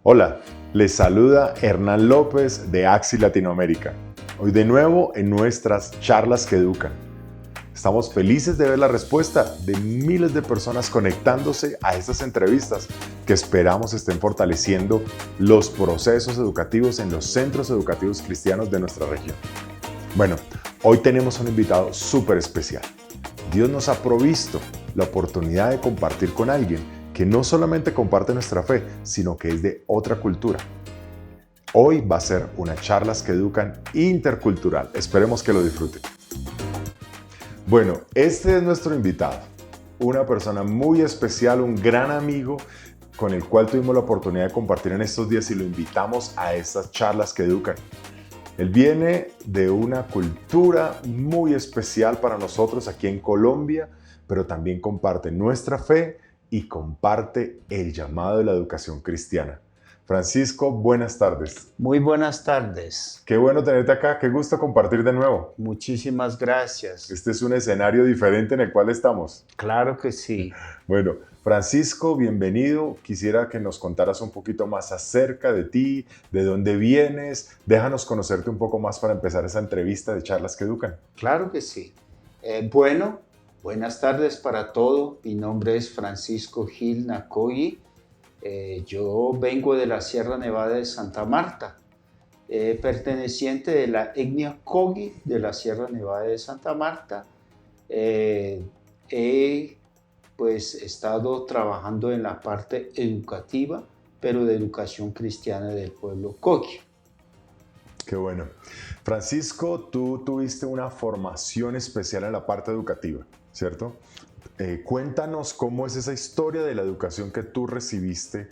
Hola, les saluda Hernán López de Axi Latinoamérica. Hoy de nuevo en nuestras charlas que educan. Estamos felices de ver la respuesta de miles de personas conectándose a estas entrevistas que esperamos estén fortaleciendo los procesos educativos en los centros educativos cristianos de nuestra región. Bueno, hoy tenemos un invitado súper especial. Dios nos ha provisto la oportunidad de compartir con alguien que no solamente comparte nuestra fe, sino que es de otra cultura. Hoy va a ser una charlas que educan intercultural. Esperemos que lo disfruten. Bueno, este es nuestro invitado, una persona muy especial, un gran amigo con el cual tuvimos la oportunidad de compartir en estos días y lo invitamos a estas charlas que educan. Él viene de una cultura muy especial para nosotros aquí en Colombia, pero también comparte nuestra fe y comparte el llamado de la educación cristiana. Francisco, buenas tardes. Muy buenas tardes. Qué bueno tenerte acá, qué gusto compartir de nuevo. Muchísimas gracias. Este es un escenario diferente en el cual estamos. Claro que sí. Bueno, Francisco, bienvenido. Quisiera que nos contaras un poquito más acerca de ti, de dónde vienes. Déjanos conocerte un poco más para empezar esa entrevista de Charlas que Educan. Claro que sí. Buenas tardes para todos. Mi nombre es Francisco Gil Nacoyi. Yo vengo de la Sierra Nevada de Santa Marta, perteneciente de la etnia Kogi de la Sierra Nevada de Santa Marta. He estado trabajando en la parte educativa, pero de educación cristiana del pueblo Kogi. Qué bueno. Francisco, tú tuviste una formación especial en la parte educativa, ¿cierto? Cuéntanos cómo es esa historia de la educación que tú recibiste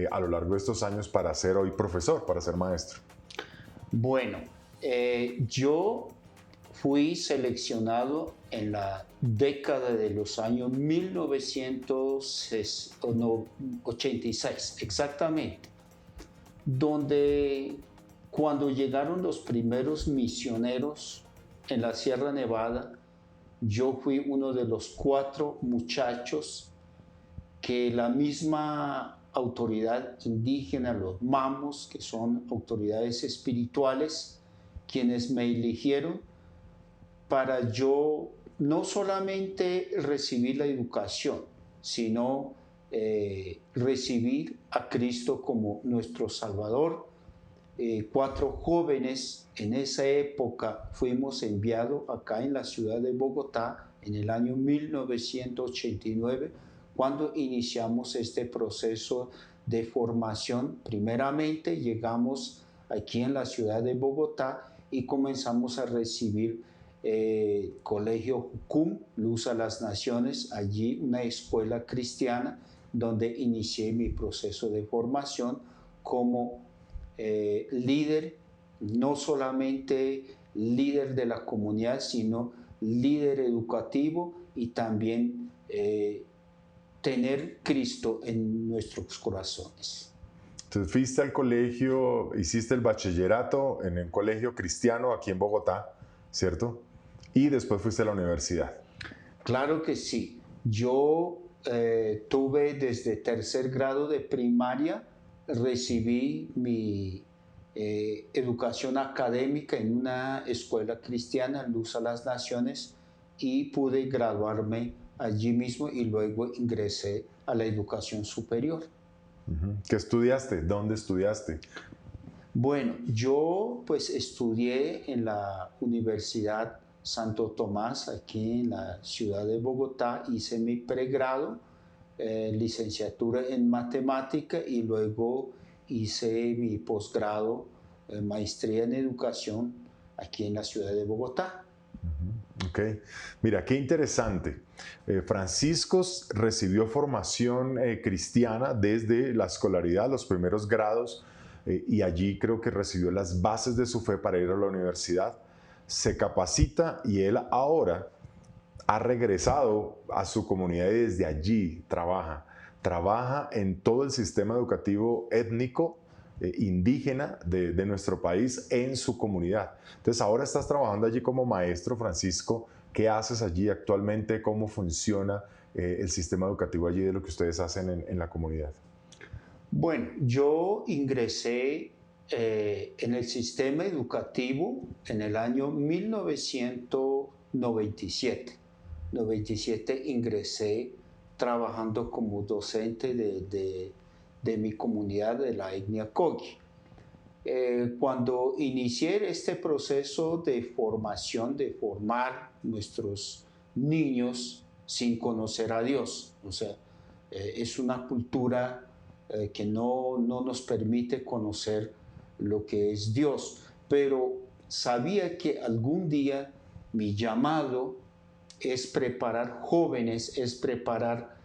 a lo largo de estos años para ser hoy profesor, para ser maestro. Bueno, yo fui seleccionado en la década de los años 1986, exactamente, donde cuando llegaron los primeros misioneros en la Sierra Nevada, yo fui uno de los 4 muchachos que la misma autoridad indígena, los mamos, que son autoridades espirituales, quienes me eligieron para yo no solamente recibir la educación, sino recibir a Cristo como nuestro Salvador. 4 jóvenes en esa época fuimos enviados acá en la ciudad de Bogotá en el año 1989, cuando iniciamos este proceso de formación. Primeramente llegamos aquí en la ciudad de Bogotá y comenzamos a recibir Colegio Jucum, Luz a las Naciones, allí una escuela cristiana donde inicié mi proceso de formación como líder, no solamente líder de la comunidad, sino líder educativo y también tener Cristo en nuestros corazones. Entonces fuiste al colegio, hiciste el bachillerato en un colegio cristiano aquí en Bogotá, ¿cierto? Y después fuiste a la universidad. Claro que sí. Yo tuve desde tercer grado de primaria, recibí mi educación académica en una escuela cristiana, Luz a las Naciones, y pude graduarme allí mismo y luego ingresé a la educación superior. ¿Qué estudiaste? ¿Dónde estudiaste? Bueno, yo pues estudié en la Universidad Santo Tomás, aquí en la ciudad de Bogotá. Hice mi pregrado, licenciatura en matemática y luego hice mi posgrado, maestría en educación aquí en la ciudad de Bogotá. Ok, mira, qué interesante. Francisco recibió formación cristiana desde la escolaridad, los primeros grados, y allí creo que recibió las bases de su fe para ir a la universidad. Se capacita y él ahora ha regresado a su comunidad y desde allí trabaja en todo el sistema educativo étnico indígena de nuestro país en su comunidad. Entonces ahora estás trabajando allí como maestro, Francisco. ¿Qué haces allí actualmente? ¿Cómo funciona el sistema educativo allí de lo que ustedes hacen en la comunidad? Bueno, yo ingresé en el sistema educativo en el año 1997. 97 ingresé trabajando como docente de mi comunidad de la etnia Kogi. Cuando inicié este proceso de formación, de formar nuestros niños sin conocer a Dios, o sea, es una cultura que no nos permite conocer lo que es Dios, pero sabía que algún día mi llamado es preparar jóvenes, es preparar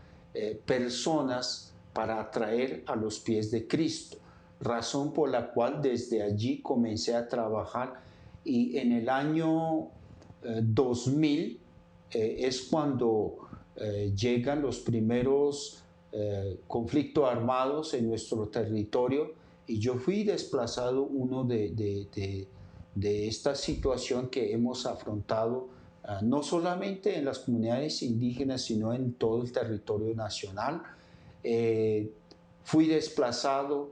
personas para atraer a los pies de Cristo, razón por la cual desde allí comencé a trabajar y en el año 2000 es cuando llegan los primeros conflictos armados en nuestro territorio y yo fui desplazado uno de esta situación que hemos afrontado no solamente en las comunidades indígenas, sino en todo el territorio nacional. Eh, Fui desplazado,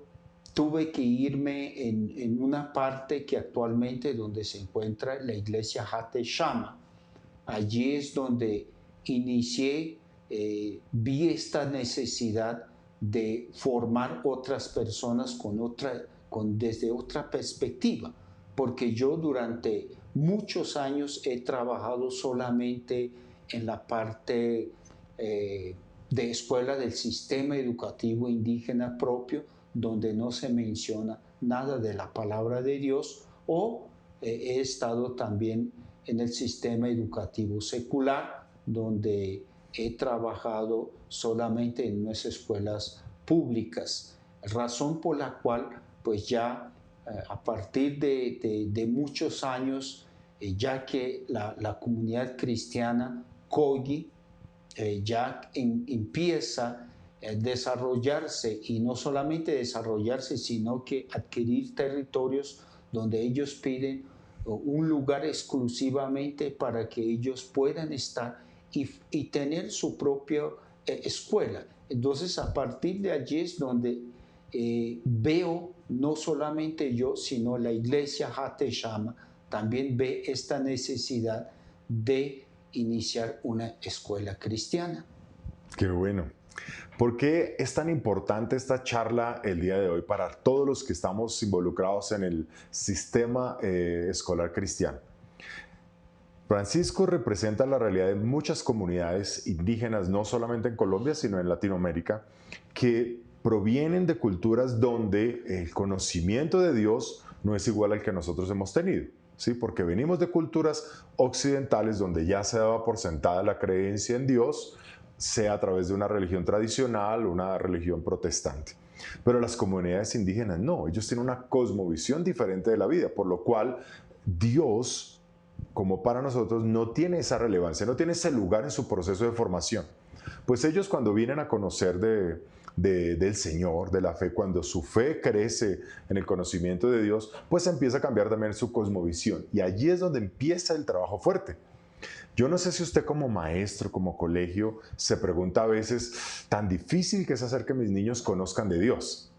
tuve que irme en una parte que actualmente donde se encuentra la iglesia Hate Shama. Allí es donde inicié, vi esta necesidad de formar otras personas desde otra perspectiva, porque yo durante muchos años he trabajado solamente en la parte de escuela del sistema educativo indígena propio, donde no se menciona nada de la palabra de Dios, o he estado también en el sistema educativo secular, donde he trabajado solamente en unas escuelas públicas, razón por la cual pues ya a partir de muchos años, ya que la comunidad cristiana Kogi ya empieza a desarrollarse y no solamente desarrollarse, sino que adquirir territorios donde ellos piden un lugar exclusivamente para que ellos puedan estar y tener su propia escuela. Entonces, a partir de allí es donde veo, no solamente yo, sino la iglesia Hate Shama también ve esta necesidad de iniciar una escuela cristiana. Qué bueno. ¿Por qué es tan importante esta charla el día de hoy para todos los que estamos involucrados en el sistema escolar cristiano? Francisco representa la realidad de muchas comunidades indígenas, no solamente en Colombia, sino en Latinoamérica, que provienen de culturas donde el conocimiento de Dios no es igual al que nosotros hemos tenido. ¿Sí? Porque venimos de culturas occidentales donde ya se daba por sentada la creencia en Dios, sea a través de una religión tradicional o una religión protestante. Pero las comunidades indígenas no, ellos tienen una cosmovisión diferente de la vida, por lo cual Dios, como para nosotros, no tiene esa relevancia, no tiene ese lugar en su proceso de formación. Pues ellos cuando vienen a conocer del Señor, de la fe, cuando su fe crece en el conocimiento de Dios, pues empieza a cambiar también su cosmovisión. Y allí es donde empieza el trabajo fuerte. Yo no sé si usted como maestro, como colegio, se pregunta a veces, tan difícil que es hacer que mis niños conozcan de Dios,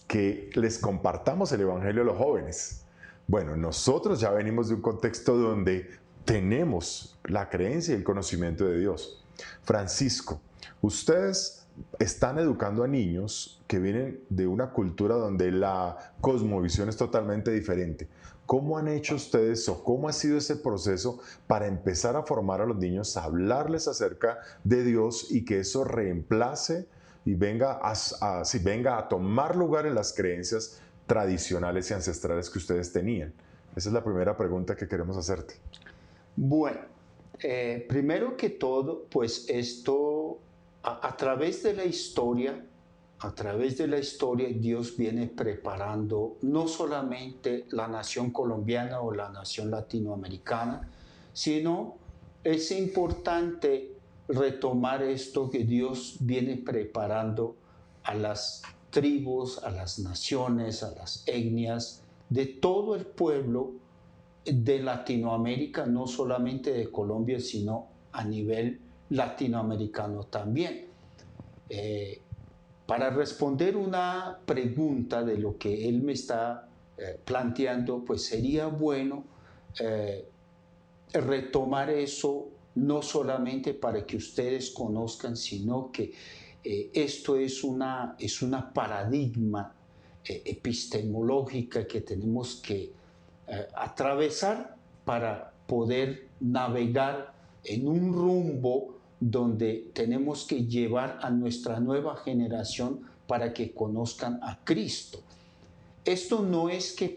que les compartamos el Evangelio a los jóvenes. Bueno, nosotros ya venimos de un contexto donde tenemos la creencia y el conocimiento de Dios. Francisco, ustedes están educando a niños que vienen de una cultura donde la cosmovisión es totalmente diferente. ¿Cómo han hecho ustedes o cómo ha sido ese proceso para empezar a formar a los niños, a hablarles acerca de Dios y que eso reemplace y venga a tomar lugar en las creencias tradicionales y ancestrales que ustedes tenían? Esa es la primera pregunta que queremos hacerte. Bueno, primero que todo, pues esto a través de la historia, Dios viene preparando no solamente la nación colombiana o la nación latinoamericana, sino es importante retomar esto que Dios viene preparando a las tribus, a las naciones, a las etnias de todo el pueblo de Latinoamérica, no solamente de Colombia, sino a nivel latinoamericano también. Para responder una pregunta de lo que él me está planteando, pues sería bueno retomar eso, no solamente para que ustedes conozcan, sino que esto es una paradigma epistemológica que tenemos que atravesar para poder navegar en un rumbo donde tenemos que llevar a nuestra nueva generación para que conozcan a Cristo. Esto no es que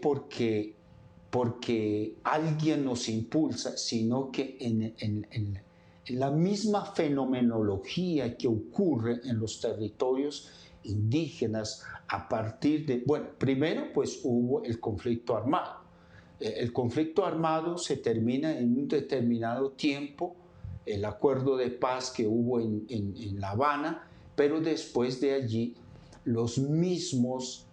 porque alguien nos impulsa, sino que en la misma fenomenología que ocurre en los territorios indígenas a partir de, bueno, primero pues hubo el conflicto armado. El conflicto armado se termina en un determinado tiempo, el acuerdo de paz que hubo en La Habana, pero después de allí los mismos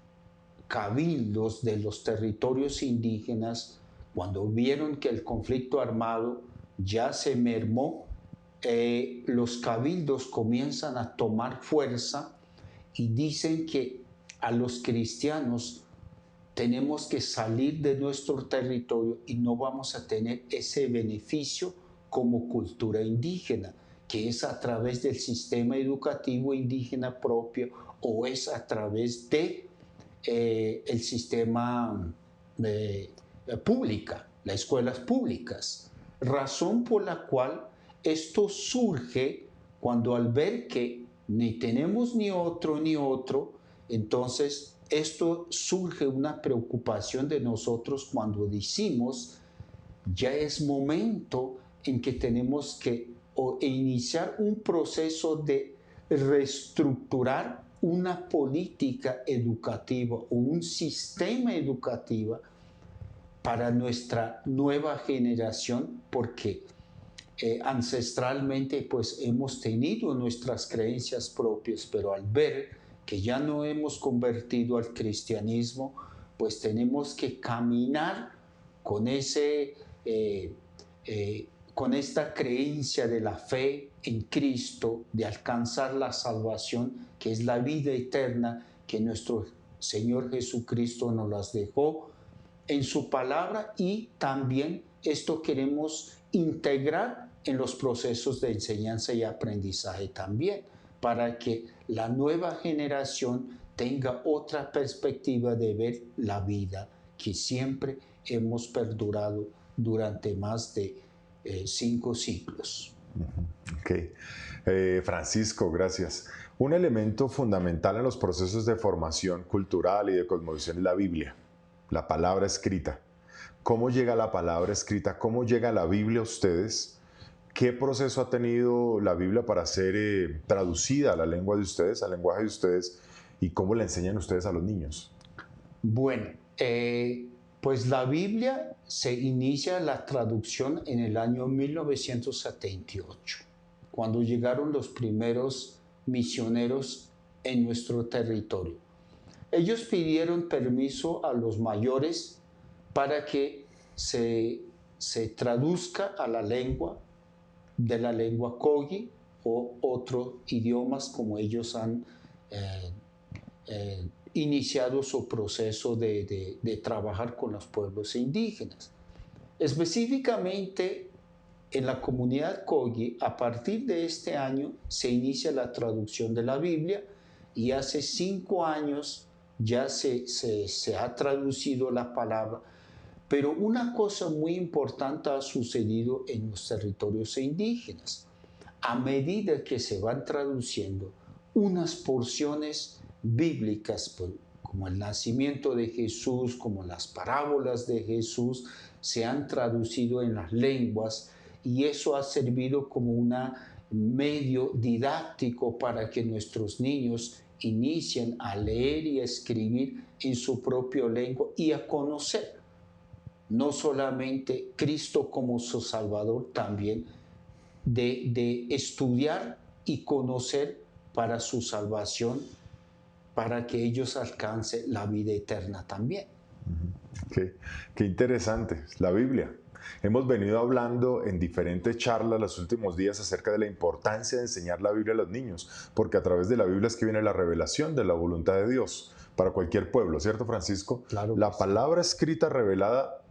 cabildos de los territorios indígenas, cuando vieron que el conflicto armado ya se mermó, los cabildos comienzan a tomar fuerza y dicen que a los cristianos tenemos que salir de nuestro territorio y no vamos a tener ese beneficio como cultura indígena, que es a través del sistema educativo indígena propio o es a través de el sistema pública, las escuelas públicas. Razón por la cual esto surge cuando al ver que ni tenemos ni otro, entonces esto surge una preocupación de nosotros cuando decimos ya es momento en que tenemos que iniciar un proceso de reestructurar una política educativa o un sistema educativo para nuestra nueva generación, porque ancestralmente pues hemos tenido nuestras creencias propias, pero al ver que ya no hemos convertido al cristianismo, pues tenemos que caminar con con esta creencia de la fe en Cristo, de alcanzar la salvación, que es la vida eterna que nuestro Señor Jesucristo nos las dejó en su palabra, y también esto queremos integrar en los procesos de enseñanza y aprendizaje también, para que la nueva generación tenga otra perspectiva de ver la vida que siempre hemos perdurado durante más de 5 siglos. Ok. Francisco, gracias. Un elemento fundamental en los procesos de formación cultural y de cosmovisión es la Biblia, la palabra escrita. ¿Cómo llega la palabra escrita? ¿Cómo llega la Biblia a ustedes? ¿Qué proceso ha tenido la Biblia para ser traducida a la lengua de ustedes, al lenguaje de ustedes? ¿Y cómo la enseñan ustedes a los niños? Bueno, pues la Biblia se inicia la traducción en el año 1978, cuando llegaron los primeros misioneros en nuestro territorio. Ellos pidieron permiso a los mayores para que se traduzca a la lengua, de la lengua Kogi o otros idiomas como ellos han iniciado su proceso de trabajar con los pueblos indígenas. Específicamente en la comunidad Kogi, a partir de este año se inicia la traducción de la Biblia, y hace 5 años ya se ha traducido la palabra. Pero una cosa muy importante ha sucedido en los territorios indígenas. A medida que se van traduciendo unas porciones bíblicas, como el nacimiento de Jesús, como las parábolas de Jesús, se han traducido en las lenguas, y eso ha servido como un medio didáctico para que nuestros niños inicien a leer y a escribir en su propia lengua y a conocer no solamente Cristo como su Salvador, también de estudiar y conocer para su salvación, para que ellos alcancen la vida eterna también. Qué interesante, la Biblia. Hemos venido hablando en diferentes charlas los últimos días acerca de la importancia de enseñar la Biblia a los niños, porque a través de la Biblia es que viene la revelación de la voluntad de Dios para cualquier pueblo, ¿cierto, Francisco? Claro que La sí. palabra escrita revelada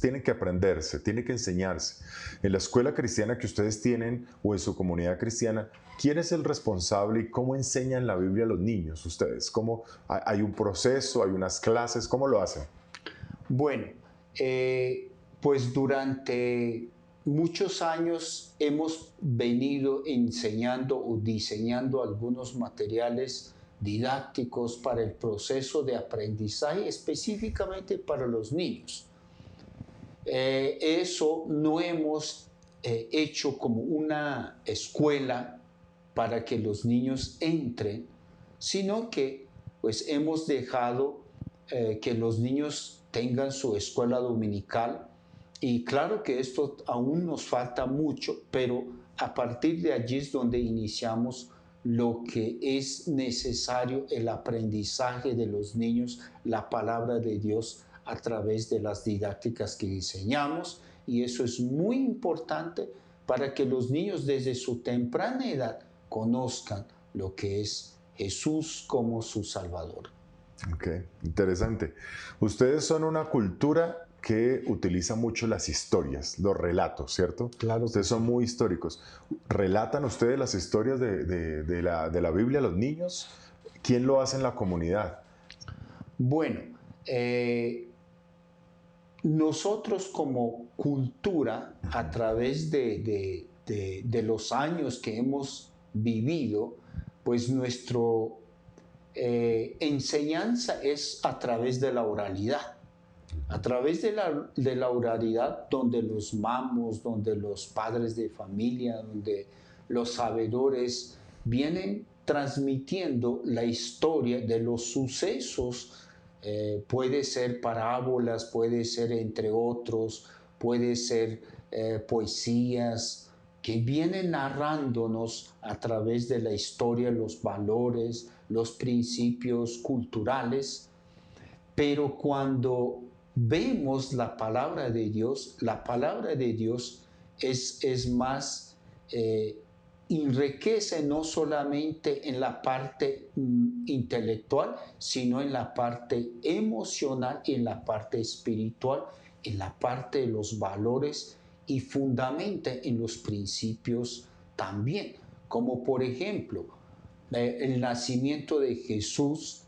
tiene que aprenderse, tiene que enseñarse. En la escuela cristiana que ustedes tienen o en su comunidad cristiana, ¿quién es el responsable y cómo enseñan la Biblia a los niños ustedes? ¿Cómo, hay un proceso, hay unas clases? ¿Cómo lo hacen? Bueno, pues durante muchos años hemos venido enseñando o diseñando algunos materiales didácticos para el proceso de aprendizaje específicamente para los niños. Eso no hemos hecho como una escuela para que los niños entren, sino que pues hemos dejado que los niños tengan su escuela dominical y claro que esto aún nos falta mucho, pero a partir de allí es donde iniciamos lo que es necesario, el aprendizaje de los niños, la palabra de Dios a través de las didácticas que diseñamos y eso es muy importante para que los niños desde su temprana edad conozcan lo que es Jesús como su Salvador. Ok, interesante. Ustedes son una cultura que utiliza mucho las historias, los relatos, ¿cierto? Claro. Ustedes son muy históricos. ¿Relatan ustedes las historias de la Biblia a los niños? ¿Quién lo hace en la comunidad? Bueno, nosotros como cultura, a través de los años que hemos vivido, pues nuestra enseñanza es a través de la oralidad. A través de la oralidad, donde los mamos, donde los padres de familia, donde los sabedores vienen transmitiendo la historia de los sucesos, puede ser parábolas, puede ser entre otros, puede ser poesías, que vienen narrándonos a través de la historia los valores, los principios culturales, pero cuando vemos la palabra de Dios es más, enriquece no solamente en la parte intelectual, sino en la parte emocional, en la parte espiritual, en la parte de los valores y fundamenta en los principios también, como por ejemplo el nacimiento de Jesús,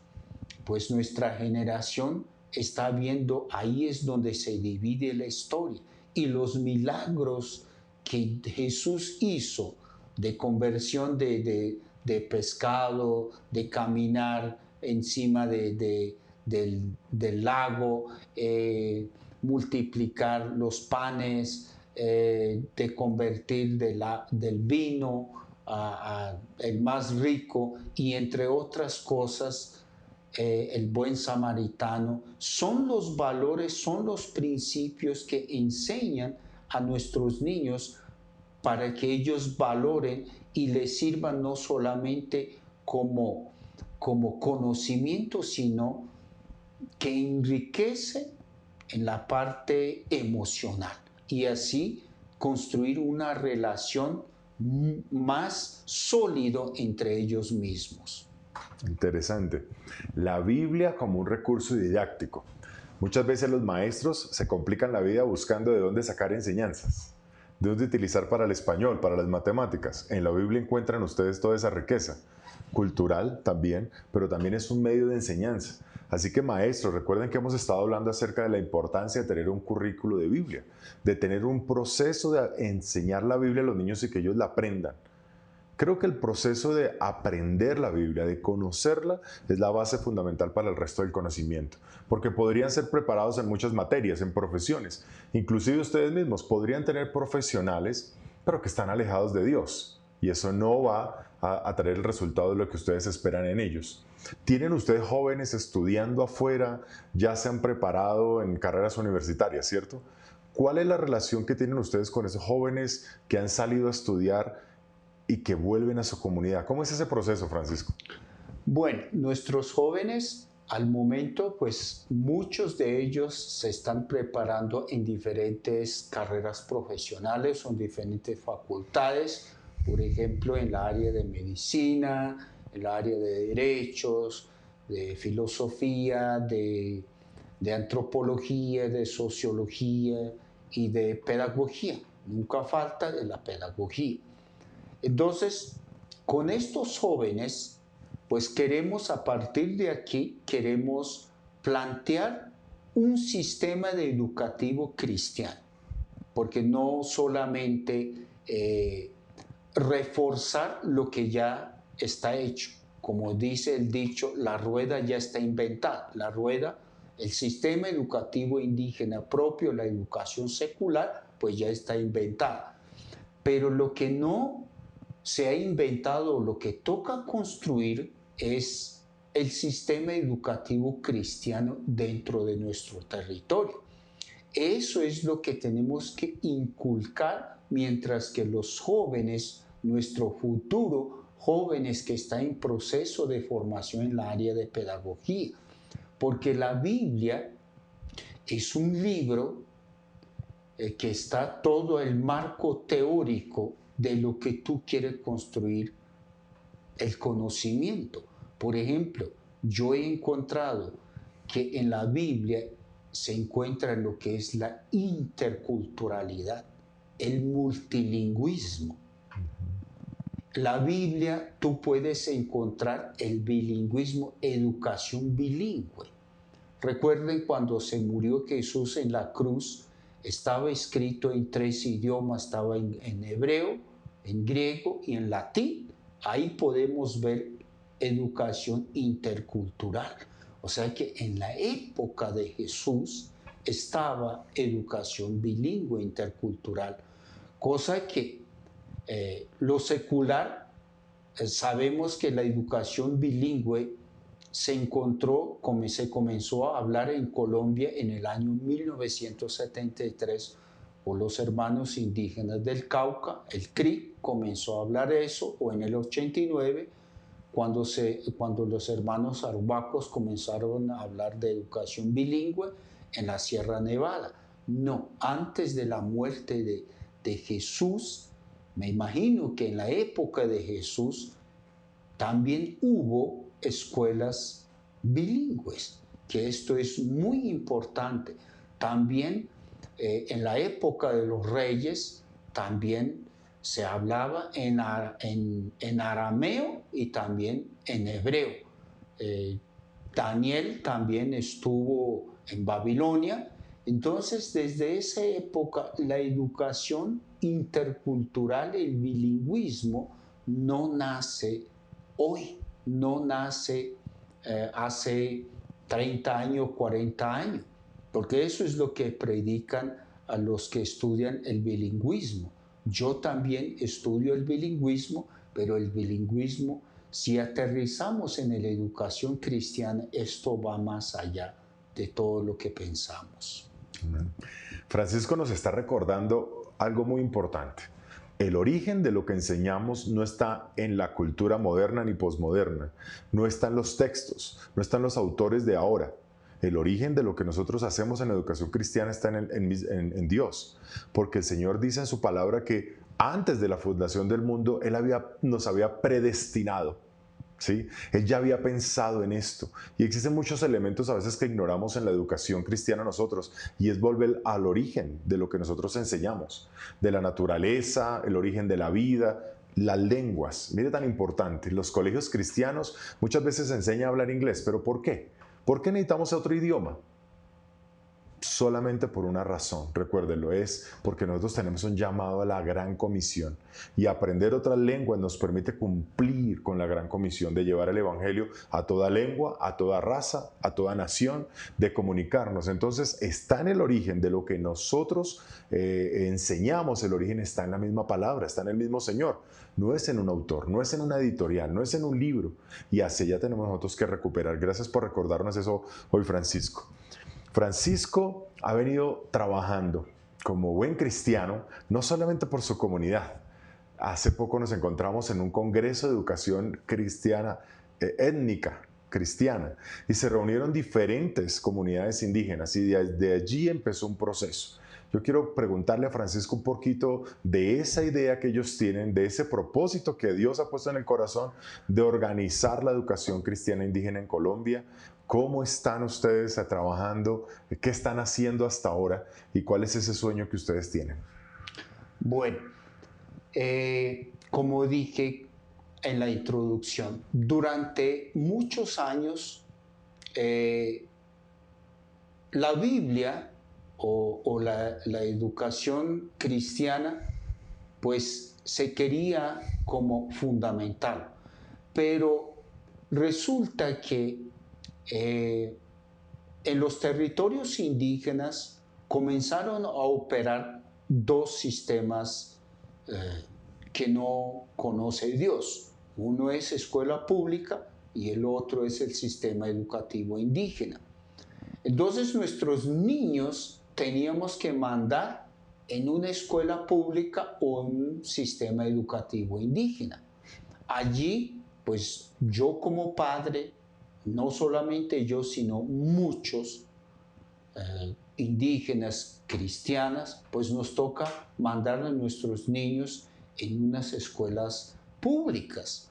pues nuestra generación está viendo, ahí es donde se divide la historia. Y los milagros que Jesús hizo de conversión de pescado, de caminar encima del lago, multiplicar los panes, de convertir del vino el más rico y entre otras cosas, el buen samaritano, son los valores, son los principios que enseñan a nuestros niños para que ellos valoren y les sirvan no solamente como conocimiento, sino que enriquece en la parte emocional y así construir una relación más sólido entre ellos mismos. Interesante. La Biblia como un recurso didáctico. Muchas veces los maestros se complican la vida buscando de dónde sacar enseñanzas, de dónde utilizar para el español, para las matemáticas. En la Biblia encuentran ustedes toda esa riqueza, cultural también, pero también es un medio de enseñanza. Así que maestros, recuerden que hemos estado hablando acerca de la importancia de tener un currículo de Biblia, de tener un proceso de enseñar la Biblia a los niños y que ellos la aprendan. Creo que el proceso de aprender la Biblia, de conocerla, es la base fundamental para el resto del conocimiento, porque podrían ser preparados en muchas materias, en profesiones. Inclusive ustedes mismos podrían tener profesionales, pero que están alejados de Dios, y eso no va a traer el resultado de lo que ustedes esperan en ellos. ¿Tienen ustedes jóvenes estudiando afuera, ya se han preparado en carreras universitarias, cierto? ¿Cuál es la relación que tienen ustedes con esos jóvenes que han salido a estudiar y que vuelven a su comunidad? ¿Cómo es ese proceso, Francisco? Bueno, nuestros jóvenes Al momento, pues muchos de ellos se están preparando en diferentes carreras profesionales o en diferentes facultades, por ejemplo, en la área de medicina, en el área de derechos, de filosofía, de antropología, de sociología y de pedagogía. Nunca falta de la pedagogía. Entonces, con estos jóvenes, pues queremos a partir de aquí, queremos plantear un sistema de educativo cristiano, porque no solamente reforzar lo que ya está hecho. Como dice el dicho, la rueda ya está inventada. La rueda, el sistema educativo indígena propio, la educación secular, pues ya está inventada. Pero lo que no se ha inventado, lo que toca construir es el sistema educativo cristiano dentro de nuestro territorio. Eso es lo que tenemos que inculcar mientras que los jóvenes, nuestro futuro, jóvenes que están en proceso de formación en la área de pedagogía. Porque la Biblia es un libro que está todo el marco teórico de lo que tú quieres construir el conocimiento. Por ejemplo, yo he encontrado que en la Biblia se encuentra lo que es la interculturalidad, el multilingüismo. La Biblia tú puedes encontrar el bilingüismo, educación bilingüe. Recuerden cuando se murió Jesús en la cruz, estaba escrito en 3 idiomas, estaba en hebreo, en griego y en latín. Ahí podemos ver educación intercultural. O sea que en la época de Jesús estaba educación bilingüe intercultural, cosa que lo secular, sabemos que la educación bilingüe se comenzó a hablar en Colombia en el año 1973 por los hermanos indígenas del Cauca, el CRI comenzó a hablar eso, o en el 89 cuando los hermanos arhuacos comenzaron a hablar de educación bilingüe en la Sierra Nevada. No, antes de la muerte de Jesús, me imagino que en la época de Jesús también hubo escuelas bilingües, que esto es muy importante. También en la época de los reyes, también se hablaba en arameo y también en hebreo. Daniel también estuvo en Babilonia. Entonces, desde esa época, la educación intercultural, el bilingüismo, no nace hoy, no nace hace 30 años, 40 años, porque eso es lo que predican a los que estudian el bilingüismo. Yo también estudio el bilingüismo, pero el bilingüismo, si aterrizamos en la educación cristiana, esto va más allá de todo lo que pensamos. Francisco nos está recordando algo muy importante. El origen de lo que enseñamos no está en la cultura moderna ni posmoderna, no está en los textos, no está en los autores de ahora. El origen de lo que nosotros hacemos en la educación cristiana está en Dios, porque el Señor dice en su palabra que antes de la fundación del mundo Él nos había predestinado. ¿Sí? Él ya había pensado en esto. Y existen muchos elementos a veces que ignoramos en la educación cristiana nosotros, y es volver al origen de lo que nosotros enseñamos, de la naturaleza, el origen de la vida, las lenguas. Mire, tan importante, los colegios cristianos muchas veces se enseña a hablar inglés, pero ¿por qué? ¿Por qué necesitamos otro idioma? Solamente por una razón, recuérdenlo, es porque nosotros tenemos un llamado a la gran comisión, y aprender otras lenguas nos permite cumplir con la gran comisión de llevar el evangelio a toda lengua, a toda raza, a toda nación, de comunicarnos. Entonces está en el origen de lo que nosotros enseñamos, el origen está en la misma palabra, está en el mismo Señor, no es en un autor, no es en una editorial, no es en un libro, y así ya tenemos nosotros que recuperar. Gracias por recordarnos eso hoy, Francisco. Francisco ha venido trabajando como buen cristiano, no solamente por su comunidad. Hace poco nos encontramos en un congreso de educación cristiana étnica, cristiana y se reunieron diferentes comunidades indígenas y de allí empezó un proceso. Yo quiero preguntarle a Francisco un poquito de esa idea que ellos tienen, de ese propósito que Dios ha puesto en el corazón de organizar la educación cristiana indígena en Colombia. ¿Cómo están ustedes trabajando? ¿Qué están haciendo hasta ahora? ¿Y cuál es ese sueño que ustedes tienen? Bueno, como dije en la introducción, durante muchos años la Biblia o la educación cristiana pues se quería como fundamental, pero resulta que en los territorios indígenas comenzaron a operar dos sistemas que no conoce Dios. Uno es escuela pública y el otro es el sistema educativo indígena. Entonces nuestros niños teníamos que mandar en una escuela pública o en un sistema educativo indígena. Allí, pues yo como padre, no solamente yo, sino muchos indígenas cristianas, pues nos toca mandar a nuestros niños en unas escuelas públicas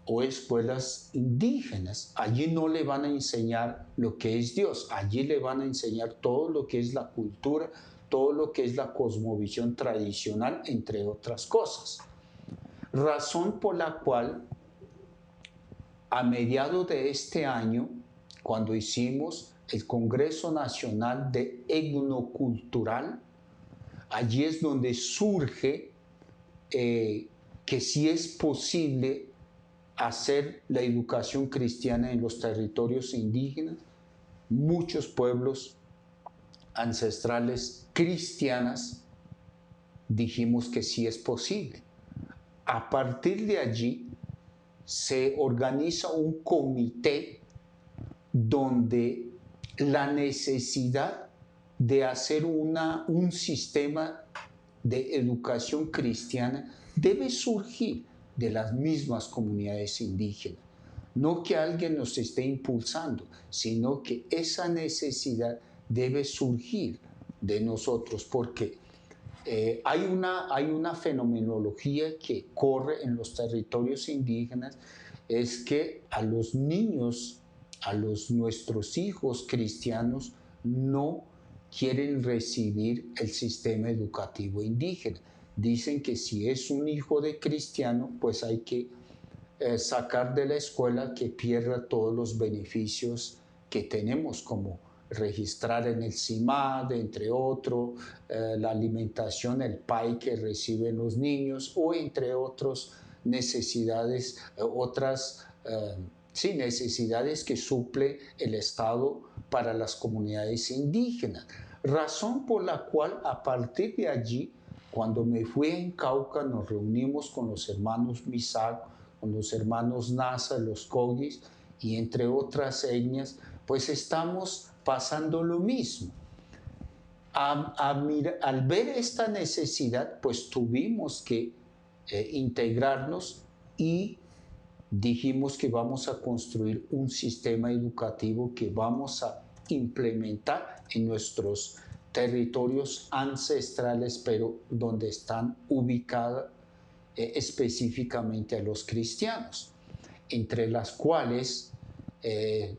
o escuelas indígenas. Allí no le van a enseñar lo que es Dios, allí le van a enseñar todo lo que es la cultura, todo lo que es la cosmovisión tradicional, entre otras cosas. Razón por la cual a mediados de este año, cuando hicimos el Congreso Nacional de Etnocultural, allí es donde surge que sí es posible hacer la educación cristiana en los territorios indígenas. Muchos pueblos ancestrales cristianas dijimos que sí es posible. A partir de allí se organiza un comité donde la necesidad de hacer un sistema de educación cristiana debe surgir de las mismas comunidades indígenas. No que alguien nos esté impulsando, sino que esa necesidad debe surgir de nosotros, porque hay una fenomenología que corre en los territorios indígenas, es que a los niños, nuestros hijos cristianos, no quieren recibir el sistema educativo indígena. Dicen que si es un hijo de cristiano, pues hay que sacar de la escuela, que pierda todos los beneficios que tenemos, como registrar en el CIMAD, entre otros, la alimentación, el PAI que reciben los niños, o entre otras necesidades, necesidades que suple el Estado para las comunidades indígenas. Razón por la cual a partir de allí, cuando me fui en Cauca, nos reunimos con los hermanos Misak, con los hermanos Nasa, los Kogis, y entre otras etnias, pues estamos pasando lo mismo. Al ver esta necesidad, pues tuvimos que integrarnos y dijimos que vamos a construir un sistema educativo que vamos a implementar en nuestros territorios ancestrales, pero donde están ubicados específicamente a los cristianos, entre las cuales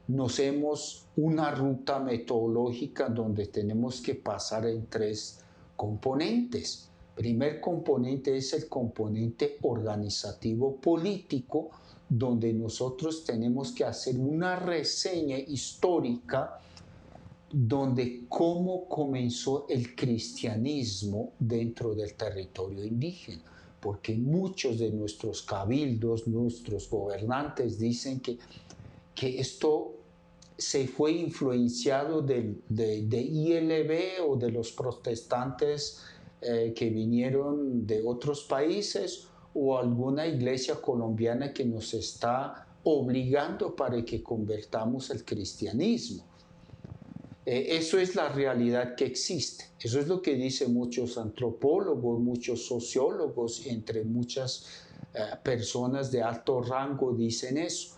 nos hemos una ruta metodológica donde tenemos que pasar en tres componentes. Primer componente es el componente organizativo político, donde nosotros tenemos que hacer una reseña histórica donde cómo comenzó el cristianismo dentro del territorio indígena, porque muchos de nuestros cabildos, nuestros gobernantes dicen que esto se fue influenciado de ILB o de los protestantes que vinieron de otros países, o alguna iglesia colombiana que nos está obligando para que convertamos el cristianismo. Eso es la realidad que existe. Eso es lo que dicen muchos antropólogos, muchos sociólogos, entre muchas personas de alto rango dicen eso.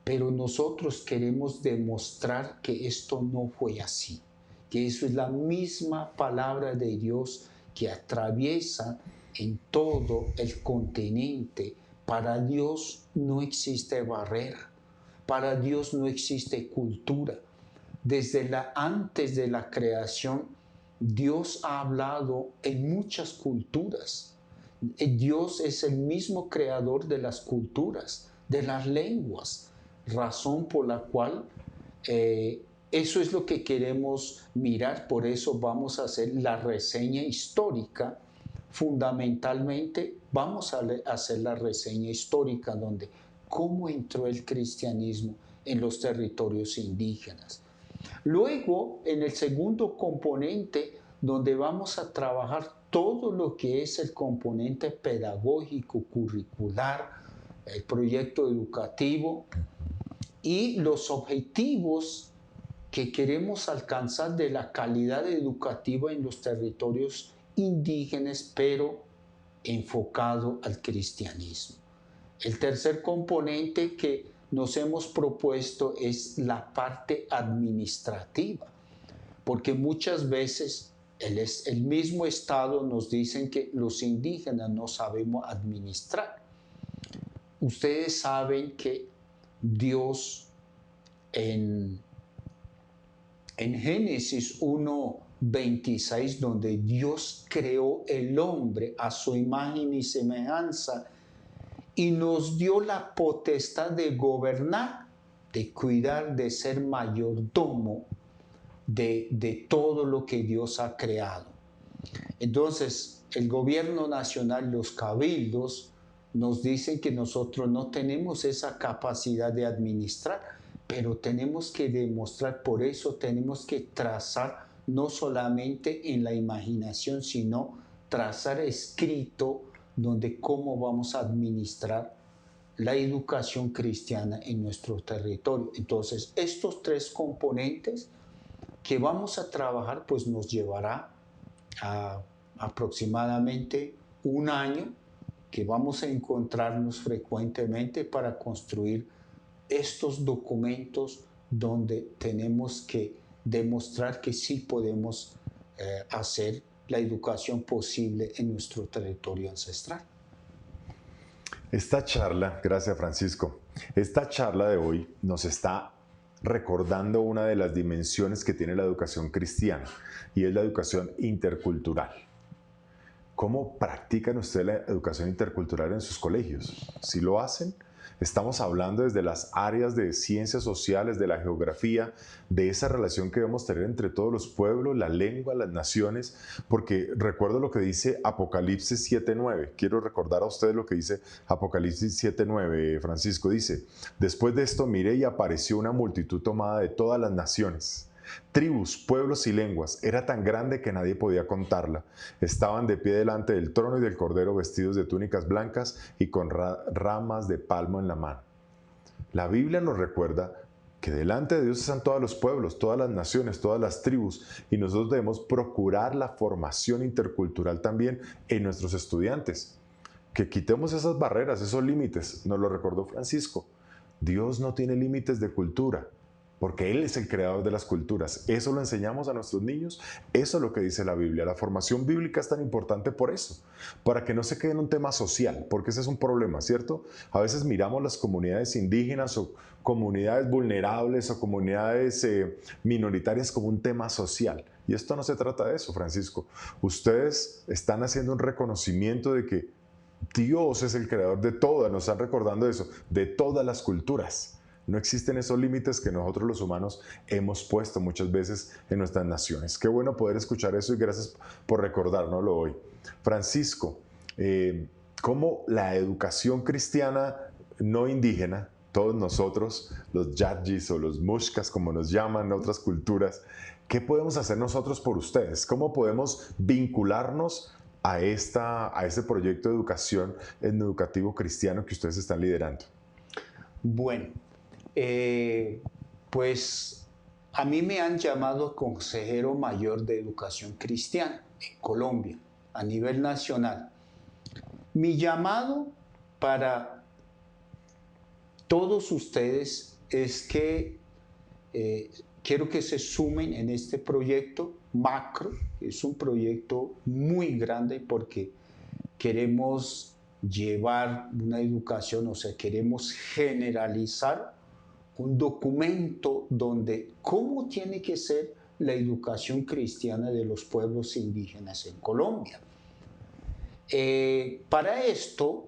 pero nosotros queremos demostrar que esto no fue así, que eso es la misma palabra de Dios que atraviesa en todo el continente. Para Dios no existe barrera, para Dios no existe cultura. Antes de la creación, Dios ha hablado en muchas culturas. Dios es el mismo creador de las culturas, de las lenguas, razón por la cual eso es lo que queremos mirar. Por eso vamos a hacer la reseña histórica. Fundamentalmente vamos a hacer la reseña histórica donde cómo entró el cristianismo en los territorios indígenas. Luego, en el segundo componente, donde vamos a trabajar todo lo que es el componente pedagógico, curricular, el proyecto educativo y los objetivos que queremos alcanzar de la calidad educativa en los territorios indígenas, pero enfocado al cristianismo. El tercer componente que nos hemos propuesto es la parte administrativa, porque muchas veces el mismo Estado nos dicen que los indígenas no sabemos administrar. Ustedes saben que Dios en Génesis 1:26, donde Dios creó el hombre a su imagen y semejanza y nos dio la potestad de gobernar, de cuidar, de ser mayordomo de todo lo que Dios ha creado. Entonces, el gobierno nacional, los cabildos, nos dicen que nosotros no tenemos esa capacidad de administrar, pero tenemos que demostrar, por eso tenemos que trazar no solamente en la imaginación, sino trazar escrito donde cómo vamos a administrar la educación cristiana en nuestro territorio. Entonces, estos tres componentes que vamos a trabajar, pues nos llevará a aproximadamente un año que vamos a encontrarnos frecuentemente para construir estos documentos donde tenemos que demostrar que sí podemos hacer la educación posible en nuestro territorio ancestral. Esta charla, gracias Francisco, esta charla de hoy nos está recordando una de las dimensiones que tiene la educación cristiana y es la educación intercultural. ¿Cómo practican ustedes la educación intercultural en sus colegios? ¿Sí lo hacen? Estamos hablando desde las áreas de ciencias sociales, de la geografía, de esa relación que debemos tener entre todos los pueblos, la lengua, las naciones, porque recuerdo lo que dice Apocalipsis 7:9. Quiero recordar a ustedes lo que dice Apocalipsis 7:9, Francisco. Dice, después de esto miré y apareció una multitud tomada de todas las naciones, tribus, pueblos y lenguas. Era tan grande que nadie podía contarla. Estaban de pie delante del trono y del Cordero, vestidos de túnicas blancas y con ramas de palma en la mano. La Biblia nos recuerda que delante de Dios están todos los pueblos, todas las naciones, todas las tribus, y nosotros debemos procurar la formación intercultural también en nuestros estudiantes. Que quitemos esas barreras, esos límites. Nos lo recordó Francisco. Dios no tiene límites de cultura, porque Él es el creador de las culturas. Eso lo enseñamos a nuestros niños. Eso es lo que dice la Biblia. La formación bíblica es tan importante por eso, para que no se quede en un tema social, porque ese es un problema, ¿cierto? A veces miramos las comunidades indígenas o comunidades vulnerables o comunidades minoritarias como un tema social. Y esto no se trata de eso, Francisco. Ustedes están haciendo un reconocimiento de que Dios es el creador de todas, nos están recordando eso, de todas las culturas. No existen esos límites que nosotros los humanos hemos puesto muchas veces en nuestras naciones. Qué bueno poder escuchar eso y gracias por recordárnoslo hoy. Francisco, ¿cómo la educación cristiana no indígena, todos nosotros, los yadjis o los mushkas, como nos llaman en otras culturas, qué podemos hacer nosotros por ustedes? ¿Cómo podemos vincularnos a este proyecto de educación educativo cristiano que ustedes están liderando? Bueno, pues a mí me han llamado consejero mayor de educación cristiana en Colombia, a nivel nacional. Mi llamado para todos ustedes es que quiero que se sumen en este proyecto macro. Es un proyecto muy grande porque queremos llevar una educación, o sea, queremos generalizar un documento donde cómo tiene que ser la educación cristiana de los pueblos indígenas en Colombia. Para esto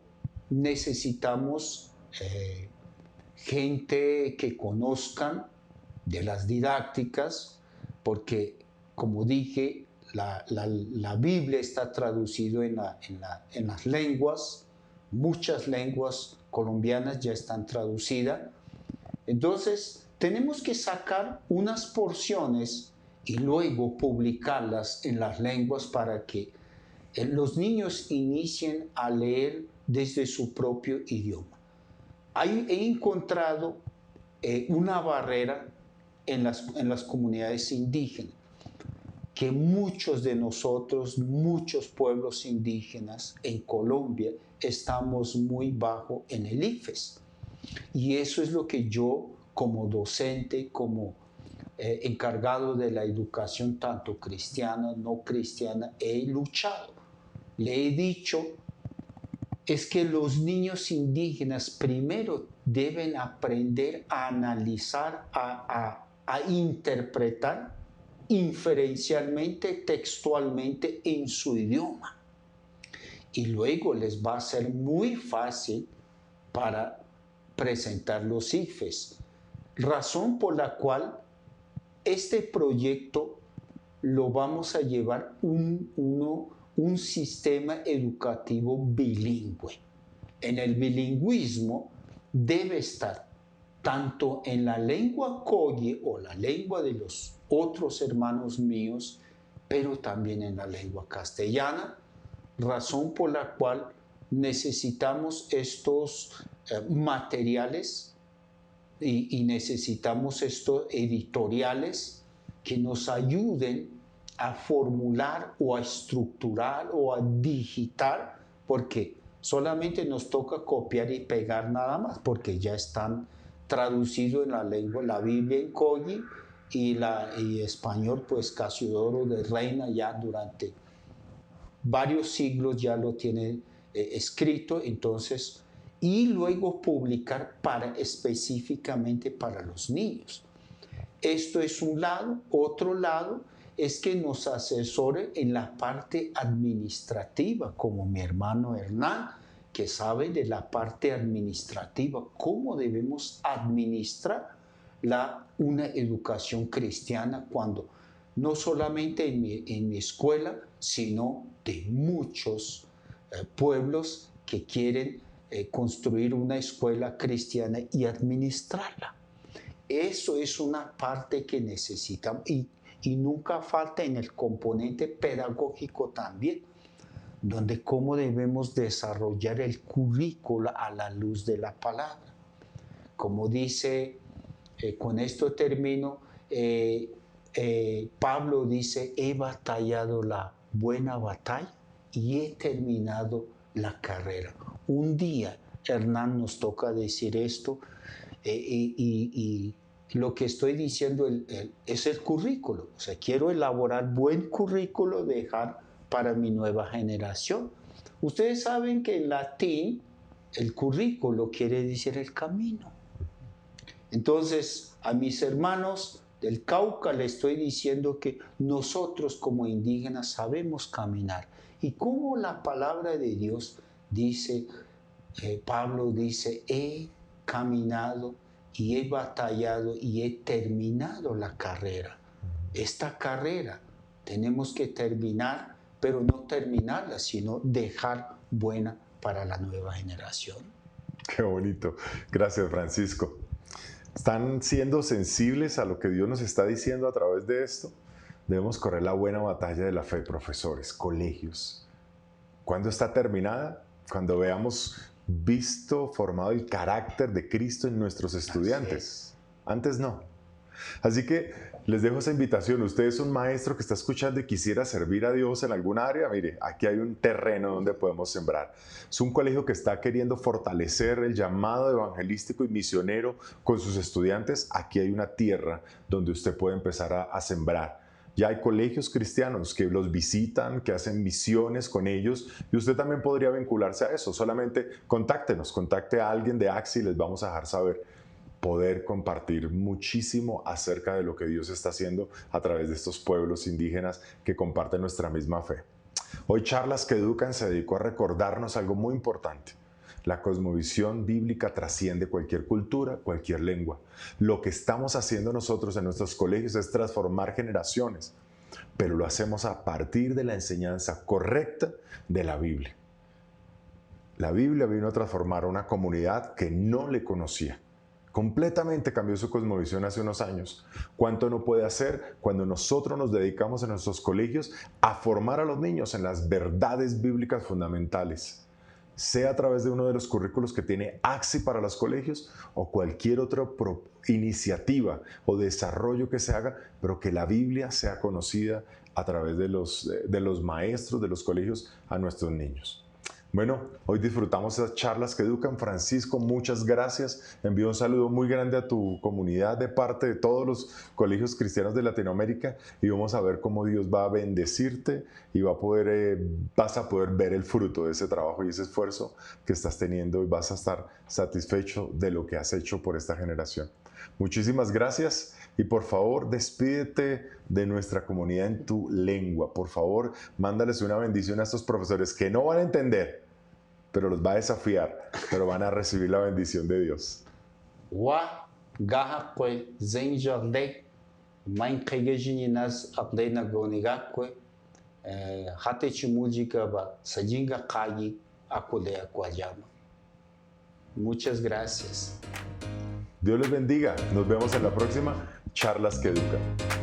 necesitamos gente que conozcan de las didácticas, porque como dije, la Biblia está traducida en las lenguas, muchas lenguas colombianas ya están traducidas. Entonces, tenemos que sacar unas porciones y luego publicarlas en las lenguas para que los niños inicien a leer desde su propio idioma. He encontrado una barrera en las comunidades indígenas, que muchos de nosotros, muchos pueblos indígenas en Colombia, estamos muy bajo en el IFES. Y eso es lo que yo, como docente, como encargado de la educación tanto cristiana, no cristiana, he luchado. Le he dicho, es que los niños indígenas primero deben aprender a analizar, a interpretar inferencialmente, textualmente en su idioma. Y luego les va a ser muy fácil para presentar los IFES. Razón por la cual este proyecto lo vamos a llevar un sistema educativo bilingüe. En el bilingüismo debe estar tanto en la lengua kogi o la lengua de los otros hermanos míos, pero también en la lengua castellana, razón por la cual necesitamos estos materiales y necesitamos estos editoriales que nos ayuden a formular o a estructurar o a digitar, porque solamente nos toca copiar y pegar nada más, porque ya están traducidos en la lengua, la Biblia en kogi y español, pues Casiodoro de Reina ya durante varios siglos ya lo tiene escrito, entonces, y luego publicar específicamente para los niños. Esto es un lado. Otro lado es que nos asesore en la parte administrativa, como mi hermano Hernán, que sabe de la parte administrativa, cómo debemos administrar una educación cristiana cuando no solamente en mi escuela, sino de muchos pueblos que quieren construir una escuela cristiana y administrarla. Eso es una parte que necesitamos y nunca falta en el componente pedagógico también, donde cómo debemos desarrollar el currículo a la luz de la palabra. Como dice, con esto termino, Pablo dice, he batallado la buena batalla y he terminado la carrera. Un día, Hernán, nos toca decir esto y lo que estoy diciendo es el currículo. O sea, quiero elaborar buen currículo, dejar para mi nueva generación. Ustedes saben que en latín el currículo quiere decir el camino. Entonces, a mis hermanos del Cauca les estoy diciendo que nosotros como indígenas sabemos caminar. Y como la palabra de Dios dice, Pablo dice, he caminado y he batallado y he terminado la carrera. Esta carrera tenemos que terminar, pero no terminarla, sino dejar buena para la nueva generación. Qué bonito. Gracias, Francisco. ¿Están siendo sensibles a lo que Dios nos está diciendo a través de esto? Debemos correr la buena batalla de la fe, profesores, colegios. ¿Cuándo está terminada? Cuando veamos visto, formado el carácter de Cristo en nuestros estudiantes. Antes no. Así que les dejo esa invitación. Usted es un maestro que está escuchando y quisiera servir a Dios en alguna área. Mire, aquí hay un terreno donde podemos sembrar. Es un colegio que está queriendo fortalecer el llamado evangelístico y misionero con sus estudiantes. Aquí hay una tierra donde usted puede empezar a sembrar. Ya hay colegios cristianos que los visitan, que hacen misiones con ellos y usted también podría vincularse a eso. Solamente contáctenos, contacte a alguien de AXI y les vamos a dejar saber. Poder compartir muchísimo acerca de lo que Dios está haciendo a través de estos pueblos indígenas que comparten nuestra misma fe. Hoy Charlas que Educan se dedicó a recordarnos algo muy importante. La cosmovisión bíblica trasciende cualquier cultura, cualquier lengua. Lo que estamos haciendo nosotros en nuestros colegios es transformar generaciones, pero lo hacemos a partir de la enseñanza correcta de la Biblia. La Biblia vino a transformar a una comunidad que no le conocía. Completamente cambió su cosmovisión hace unos años. ¿Cuánto no puede hacer cuando nosotros nos dedicamos en nuestros colegios a formar a los niños en las verdades bíblicas fundamentales? Sea a través de uno de los currículos que tiene AXI para los colegios o cualquier otra iniciativa o desarrollo que se haga, pero que la Biblia sea conocida a través de los maestros de los colegios a nuestros niños. Bueno, hoy disfrutamos esas charlas que educan. Francisco, muchas gracias. Envío un saludo muy grande a tu comunidad de parte de todos los colegios cristianos de Latinoamérica y vamos a ver cómo Dios va a bendecirte y vas a poder ver el fruto de ese trabajo y ese esfuerzo que estás teniendo y vas a estar satisfecho de lo que has hecho por esta generación. Muchísimas gracias y por favor despídete de nuestra comunidad en tu lengua. Por favor, mándales una bendición a estos profesores que no van a entender, pero los va a desafiar, pero van a recibir la bendición de Dios. Wa gaha kwe zenjorde main kayejininas aqdena gonigakwe hate chimuljiga ba sajinga kagi akule akwajama. Muchas gracias. Dios les bendiga. Nos vemos en la próxima Charlas que Educan.